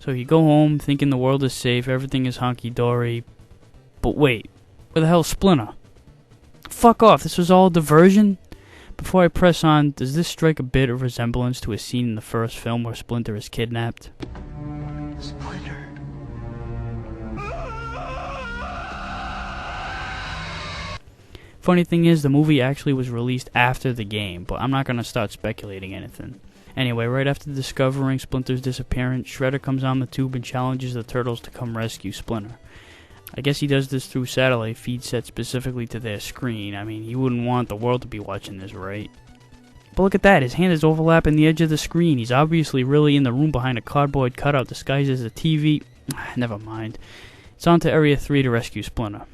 So you go home thinking the world is safe, everything is honky-dory. But wait, where the hell's Splinter? Fuck off, this was all a diversion? Before I press on, does this strike a bit of resemblance to a scene in the first film where Splinter is kidnapped? Splinter. Funny thing is, the movie actually was released after the game, but I'm not going to start speculating anything. Anyway, right after discovering Splinter's disappearance, Shredder comes on the tube and challenges the Turtles to come rescue Splinter. I guess he does this through satellite feed set specifically to their screen. I mean, you wouldn't want the world to be watching this, right? But look at that, his hand is overlapping the edge of the screen. He's obviously really in the room behind a cardboard cutout disguised as a TV. Never mind. It's on to Area 3 to rescue Splinter.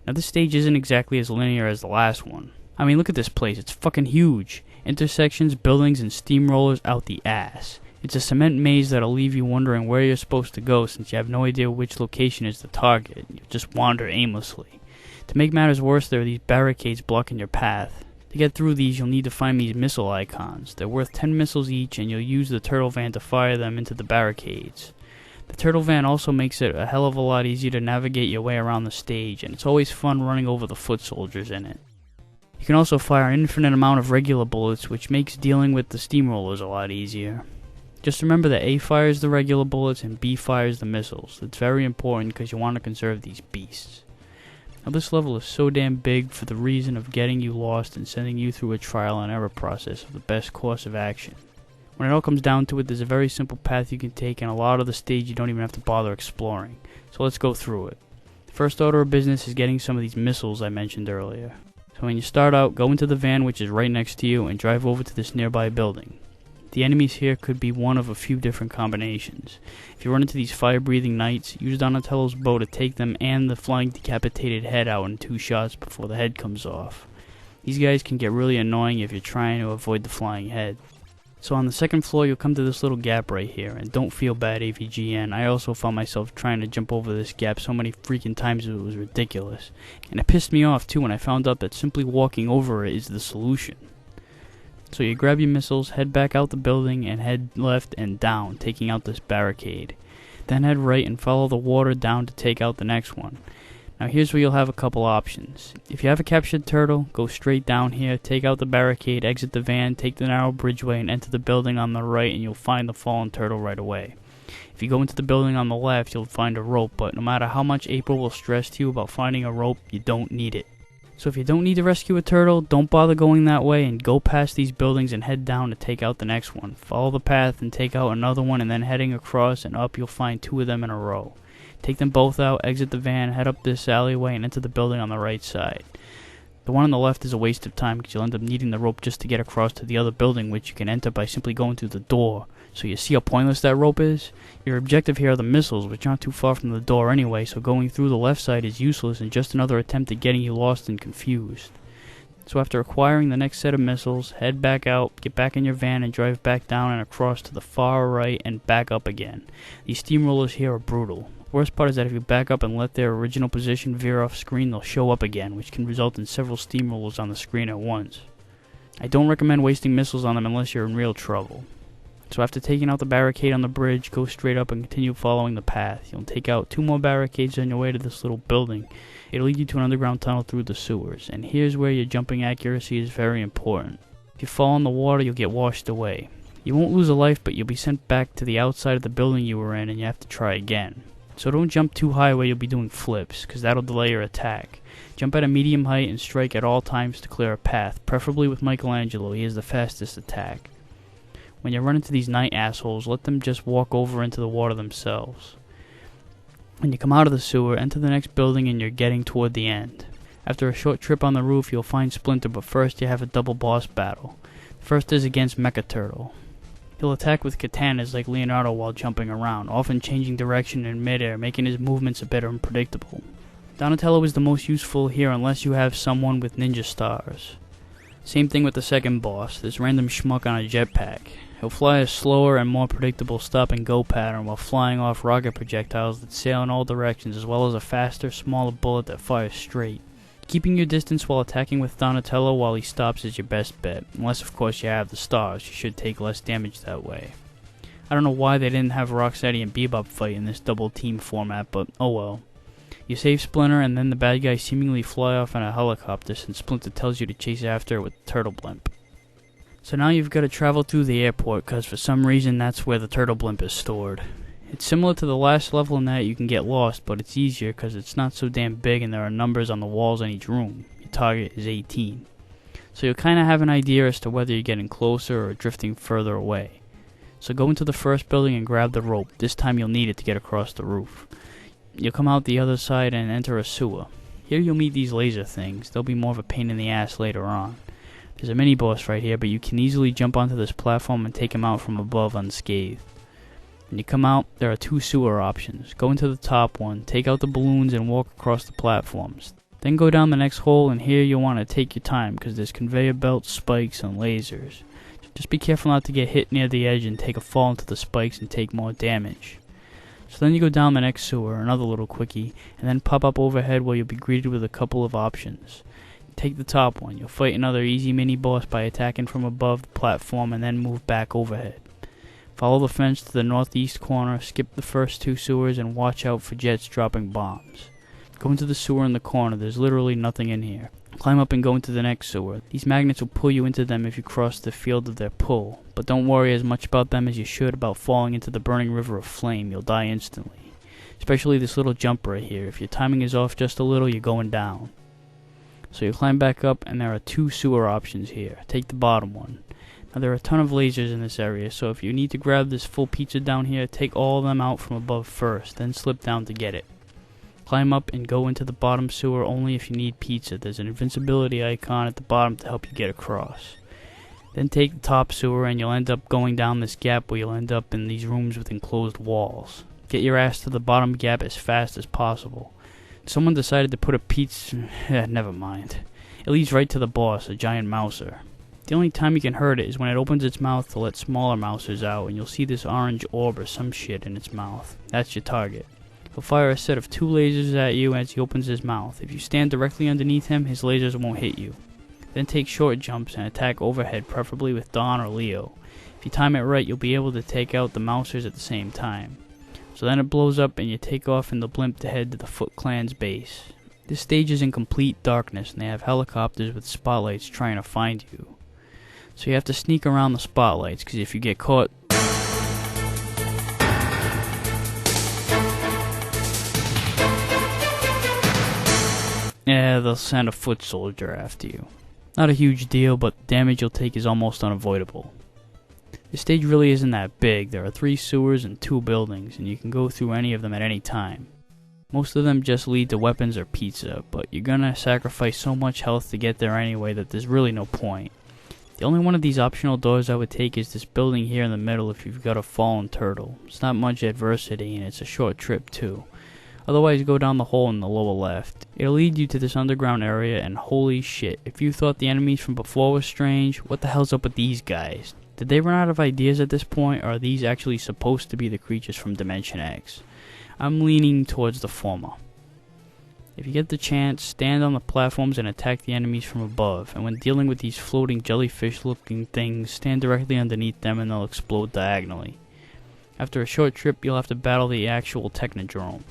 Now this stage isn't exactly as linear as the last one. I mean, look at this place, it's fucking huge. Intersections, buildings, and steamrollers out the ass. It's a cement maze that'll leave you wondering where you're supposed to go since you have no idea which location is the target. You just wander aimlessly. To make matters worse, there are these barricades blocking your path. To get through these, you'll need to find these missile icons. They're worth 10 missiles each, and you'll use the turtle van to fire them into the barricades. The turtle van also makes it a hell of a lot easier to navigate your way around the stage, and it's always fun running over the foot soldiers in it. You can also fire an infinite amount of regular bullets, which makes dealing with the steamrollers a lot easier. Just remember that A fires the regular bullets and B fires the missiles. It's very important because you want to conserve these beasts. Now this level is so damn big for the reason of getting you lost and sending you through a trial and error process of the best course of action. When it all comes down to it, there's a very simple path you can take, and a lot of the stage you don't even have to bother exploring. So let's go through it. The first order of business is getting some of these missiles I mentioned earlier. So when you start out, go into the van which is right next to you and drive over to this nearby building. The enemies here could be one of a few different combinations. If you run into these fire-breathing knights, use Donatello's bow to take them and the flying decapitated head out in 2 shots before the head comes off. These guys can get really annoying if you're trying to avoid the flying head. So on the second floor, you'll come to this little gap right here, and don't feel bad, AVGN. I also found myself trying to jump over this gap so many freaking times it was ridiculous. And it pissed me off too when I found out that simply walking over it is the solution. So you grab your missiles, head back out the building, and head left and down, taking out this barricade. Then head right and follow the water down to take out the next one. Now here's where you'll have a couple options. If you have a captured turtle, go straight down here, take out the barricade, exit the van, take the narrow bridgeway, and enter the building on the right, and you'll find the fallen turtle right away. If you go into the building on the left, you'll find a rope, but no matter how much April will stress to you about finding a rope, you don't need it. So if you don't need to rescue a turtle, don't bother going that way, and go past these buildings and head down to take out the next one. Follow the path and take out another one, and then heading across and up, you'll find 2 of them in a row. Take them both out, exit the van, head up this alleyway, and enter the building on the right side. The one on the left is a waste of time because you'll end up needing the rope just to get across to the other building, which you can enter by simply going through the door. So you see how pointless that rope is? Your objective here are the missiles, which aren't too far from the door anyway, so going through the left side is useless and just another attempt at getting you lost and confused. So after acquiring the next set of missiles, head back out, get back in your van, and drive back down and across to the far right and back up again. These steamrollers here are brutal. Worst part is that if you back up and let their original position veer off screen, they'll show up again, which can result in several steamrollers on the screen at once. I don't recommend wasting missiles on them unless you're in real trouble. So after taking out the barricade on the bridge, go straight up and continue following the path. You'll take out 2 more barricades on your way to this little building. It'll lead you to an underground tunnel through the sewers, and here's where your jumping accuracy is very important. If you fall in the water, you'll get washed away. You won't lose a life, but you'll be sent back to the outside of the building you were in, and you have to try again. So don't jump too high where you'll be doing flips, because that'll delay your attack. Jump at a medium height and strike at all times to clear a path, preferably with Michelangelo. He has the fastest attack. When you run into these night assholes, let them just walk over into the water themselves. When you come out of the sewer, enter the next building and you're getting toward the end. After a short trip on the roof, you'll find Splinter, but first you have a double boss battle. First is against Mecha Turtle. He'll attack with katanas like Leonardo while jumping around, often changing direction in midair, making his movements a bit unpredictable. Donatello is the most useful here unless you have someone with ninja stars. Same thing with the second boss, this random schmuck on a jetpack. He'll fly a slower and more predictable stop-and-go pattern while flying off rocket projectiles that sail in all directions, as well as a faster, smaller bullet that fires straight. Keeping your distance while attacking with Donatello while he stops is your best bet, unless of course you have the stars. You should take less damage that way. I don't know why they didn't have Rocksteady and Bebop fight in this double team format, but oh well. You save Splinter, and then the bad guys seemingly fly off in a helicopter since Splinter tells you to chase after it with the Turtle Blimp. So now you've got to travel through the airport, because for some reason that's where the Turtle Blimp is stored. It's similar to the last level in that you can get lost, but it's easier because it's not so damn big and there are numbers on the walls in each room. Your target is 18. So you'll kind of have an idea as to whether you're getting closer or drifting further away. So go into the first building and grab the rope. This time you'll need it to get across the roof. You'll come out the other side and enter a sewer. Here you'll meet these laser things. They'll be more of a pain in the ass later on. There's a mini boss right here, but you can easily jump onto this platform and take him out from above unscathed. When you come out, there are 2 sewer options. Go into the top one, take out the balloons, and walk across the platforms. Then go down the next hole, and here you'll want to take your time because there's conveyor belts, spikes, and lasers. Just be careful not to get hit near the edge and take a fall into the spikes and take more damage. So then you go down the next sewer, another little quickie, and then pop up overhead where you'll be greeted with a couple of options. Take the top one. You'll fight another easy mini-boss by attacking from above the platform and then move back overhead. Follow the fence to the northeast corner, skip the first 2 sewers, and watch out for jets dropping bombs. Go into the sewer in the corner. There's literally nothing in here. Climb up and go into the next sewer. These magnets will pull you into them if you cross the field of their pull, but don't worry as much about them as you should about falling into the burning river of flame. You'll die instantly. Especially this little jump right here. If your timing is off just a little, you're going down. So you climb back up, and there are 2 sewer options here. Take the bottom one. Now there are a ton of lasers in this area, so if you need to grab this full pizza down here, take all of them out from above first, then slip down to get it. Climb up and go into the bottom sewer only if you need pizza. There's an invincibility icon at the bottom to help you get across. Then take the top sewer and you'll end up going down this gap where you'll end up in these rooms with enclosed walls. Get your ass to the bottom gap as fast as possible. Someone decided to put a pizza... never mind. It leads right to the boss, a giant mouser. The only time you can hurt it is when it opens its mouth to let smaller mousers out, and you'll see this orange orb or some shit in its mouth. That's your target. He'll fire a set of 2 lasers at you as he opens his mouth. If you stand directly underneath him, his lasers won't hit you. Then take short jumps and attack overhead, preferably with Dawn or Leo. If you time it right, you'll be able to take out the mousers at the same time. So then it blows up and you take off in the blimp to head to the Foot Clan's base. This stage is in complete darkness and they have helicopters with spotlights trying to find you. So you have to sneak around the spotlights, because if you get caught... yeah, they'll send a foot soldier after you. Not a huge deal, but the damage you'll take is almost unavoidable. The stage really isn't that big. There are 3 sewers and 2 buildings, and you can go through any of them at any time. Most of them just lead to weapons or pizza, but you're gonna sacrifice so much health to get there anyway that there's really no point. The only one of these optional doors I would take is this building here in the middle if you've got a fallen turtle. It's not much adversity and it's a short trip too. Otherwise go down the hole in the lower left. It'll lead you to this underground area and holy shit, if you thought the enemies from before were strange, what the hell's up with these guys? Did they run out of ideas at this point, or are these actually supposed to be the creatures from Dimension X? I'm leaning towards the former. If you get the chance, stand on the platforms and attack the enemies from above, and when dealing with these floating jellyfish-looking things, stand directly underneath them and they'll explode diagonally. After a short trip, you'll have to battle the actual Technodrome.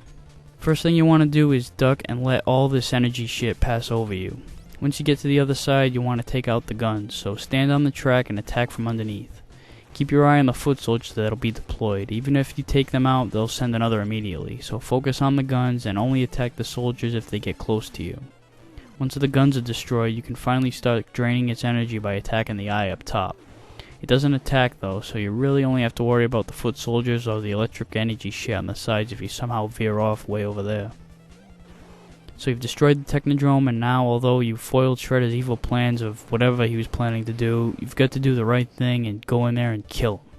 First thing you want to do is duck and let all this energy shit pass over you. Once you get to the other side, you want to take out the guns, so stand on the track and attack from underneath. Keep your eye on the foot soldiers that'll be deployed. Even if you take them out, they'll send another immediately, so focus on the guns and only attack the soldiers if they get close to you. Once the guns are destroyed, you can finally start draining its energy by attacking the eye up top. It doesn't attack though, so you really only have to worry about the foot soldiers or the electric energy shit on the sides if you somehow veer off way over there. So you've destroyed the Technodrome, and now, although you've foiled Shredder's evil plans of whatever he was planning to do, you've got to do the right thing and go in there and kill him.